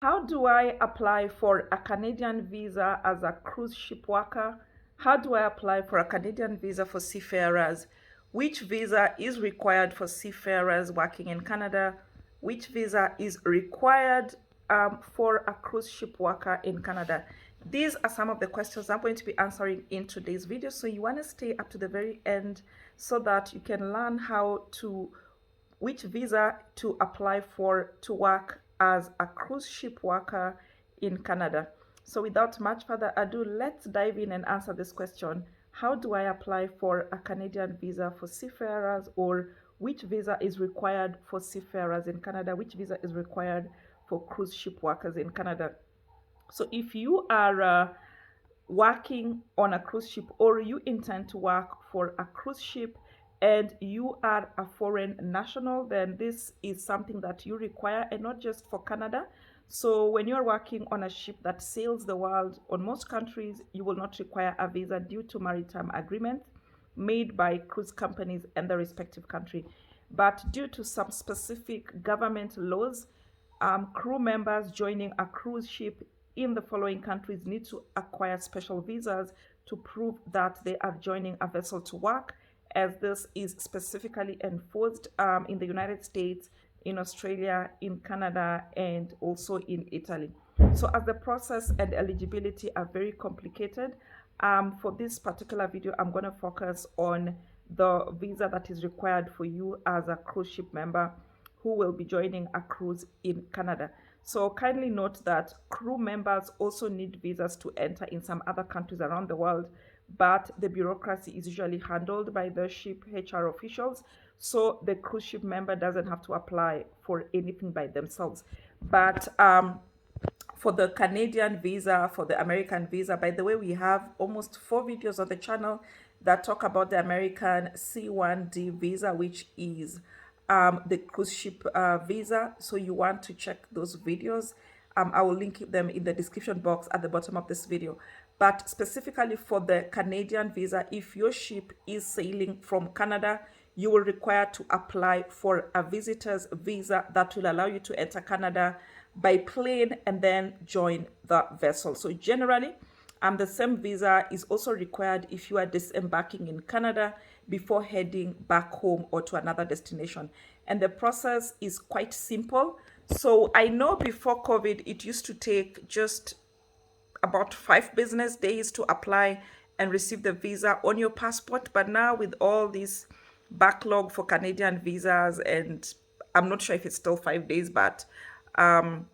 How do I apply for a Canadian visa as a cruise ship worker? How do I apply for a Canadian visa for seafarers? Which visa is required for seafarers working in Canada? Which visa is required for a cruise ship worker in Canada? These are some of the questions I'm going to be answering in today's video. So you want to stay up to the very end so that you can learn which visa to apply for to work as a cruise ship worker in Canada. So without much further ado, let's dive in and answer this question. How do I apply for a Canadian visa for seafarers, or which visa is required for seafarers in Canada? Which visa is required for cruise ship workers in Canada? So if you are working on a cruise ship, or you intend to work for a cruise ship and you are a foreign national, then this is something that you require, and not just for Canada. So when you're working on a ship that sails the world, on most countries you will not require a visa due to maritime agreements made by cruise companies and the respective country. But due to some specific government laws, crew members joining a cruise ship in the following countries need to acquire special visas to prove that they are joining a vessel to work, as this is specifically enforced in the United States, in Australia, in Canada, and also in Italy. So as the process and eligibility are very complicated, for this particular video, I'm going to focus on the visa that is required for you as a cruise ship member who will be joining a cruise in Canada. So kindly note that crew members also need visas to enter in some other countries around the world, but the bureaucracy is usually handled by the ship HR officials, so the cruise ship member doesn't have to apply for anything by themselves. But for the Canadian visa, for the American visa, by the way, we have almost 4 videos on the channel that talk about the American C1D visa, which is the cruise ship visa. So you want to check those videos. I will link them in the description box at the bottom of this video. But specifically for the Canadian visa, if your ship is sailing from Canada, you will require to apply for a visitor's visa that will allow you to enter Canada by plane and then join the vessel. So generally, the same visa is also required if you are disembarking in Canada before heading back home or to another destination. And the process is quite simple. So I know before COVID, it used to take just about 5 business days to apply and receive the visa on your passport. But now with all this backlog for Canadian visas, and I'm not sure if it's still 5 days, but I'll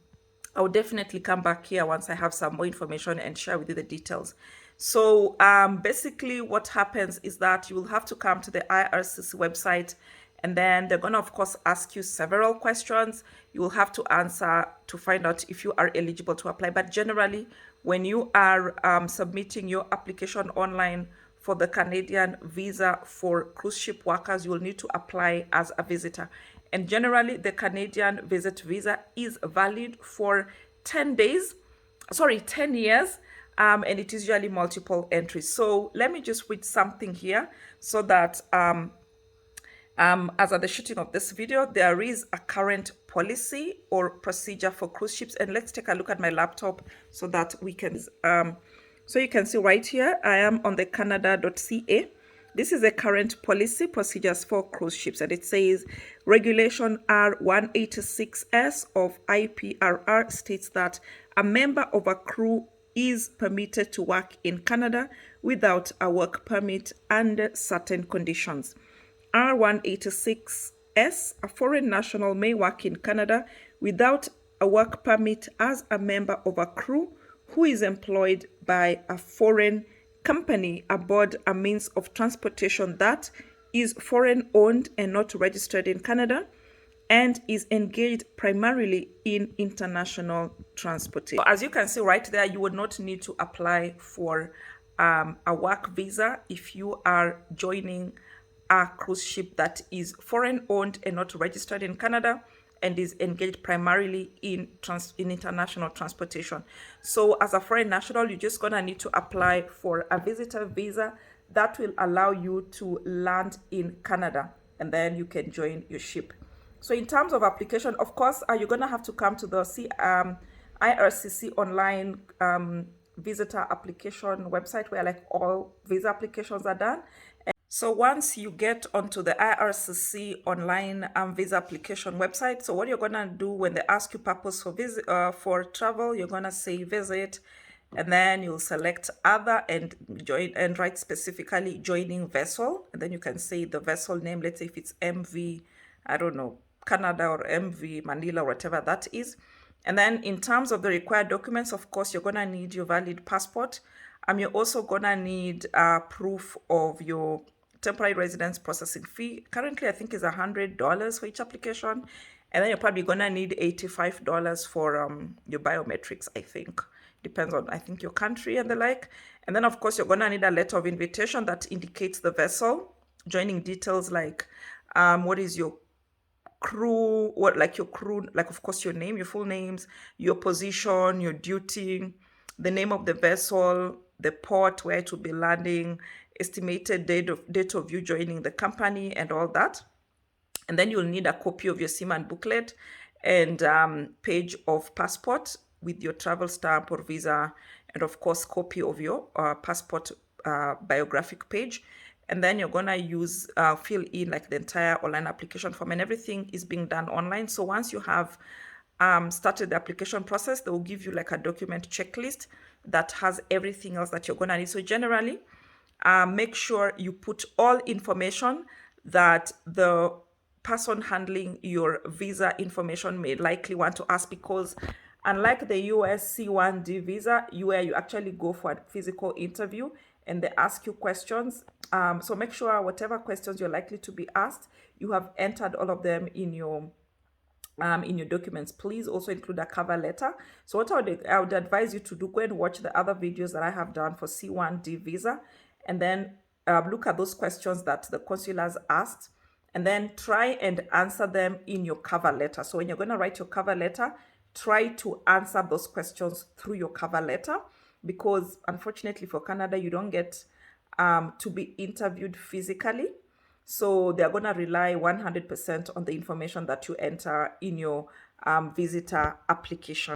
definitely come back here once I have some more information and share with you the details. So basically what happens is that you will have to come to the IRCC website, and then they're going to, of course, ask you several questions. You will have to answer to find out if you are eligible to apply. But generally, when you are submitting your application online for the Canadian visa for cruise ship workers, you will need to apply as a visitor. And generally, the Canadian visit visa is valid for 10 years, and it is usually multiple entries. So let me just read something here so that as at the shooting of this video, there is a current policy or procedure for cruise ships. And let's take a look at my laptop so that we can, so you can see right here, I am on the canada.ca. This is the current policy procedures for cruise ships, and it says Regulation R186S of IPRR states that a member of a crew is permitted to work in Canada without a work permit under certain conditions. R186S, a foreign national may work in Canada without a work permit as a member of a crew who is employed by a foreign company aboard a means of transportation that is foreign owned and not registered in Canada and is engaged primarily in international transportation. So as you can see right there, you would not need to apply for a work visa if you are joining a cruise ship that is foreign owned and not registered in Canada and is engaged primarily in international transportation. So as a foreign national, you're just gonna need to apply for a visitor visa that will allow you to land in Canada, and then you can join your ship. So in terms of application, of course, you're gonna have to come to the IRCC online visitor application website where like all visa applications are done. So once you get onto the IRCC online visa application website, so what you're gonna do when they ask you purpose for visit for travel, you're gonna say visit, and then you'll select other and join and write specifically joining vessel, and then you can say the vessel name. Let's say if it's MV, I don't know, Canada or MV Manila or whatever that is. And then in terms of the required documents, of course, you're gonna need your valid passport. You're also gonna need proof of your temporary residence processing fee. Currently, I think is $100 for each application. And then you're probably gonna need $85 for your biometrics, I think. Depends on, I think, your country and the like. And then, of course, you're gonna need a letter of invitation that indicates the vessel, joining details like what is your crew, like your crew, like of course your name, your full names, your position, your duty, the name of the vessel, the port where it will be landing, estimated date of you joining the company, and all that. And then you'll need a copy of your seaman booklet and page of passport with your travel stamp or visa, and of course copy of your passport biographic page. And then you're gonna use fill in like the entire online application form, and everything is being done online. So once you have started the application process, they will give you like a document checklist that has everything else that you're gonna need. So generally, make sure you put all information that the person handling your visa information may likely want to ask, because unlike the US C1D visa, where you actually go for a physical interview and they ask you questions, so make sure whatever questions you're likely to be asked, you have entered all of them in your documents. Please also include a cover letter. So what I would advise you to do, go and watch the other videos that I have done for C1D visa, and then look at those questions that the consulars asked, and then try and answer them in your cover letter. So when you're going to write your cover letter, try to answer those questions through your cover letter, because unfortunately for Canada, you don't get to be interviewed physically. So they're going to rely 100% on the information that you enter in your visitor application.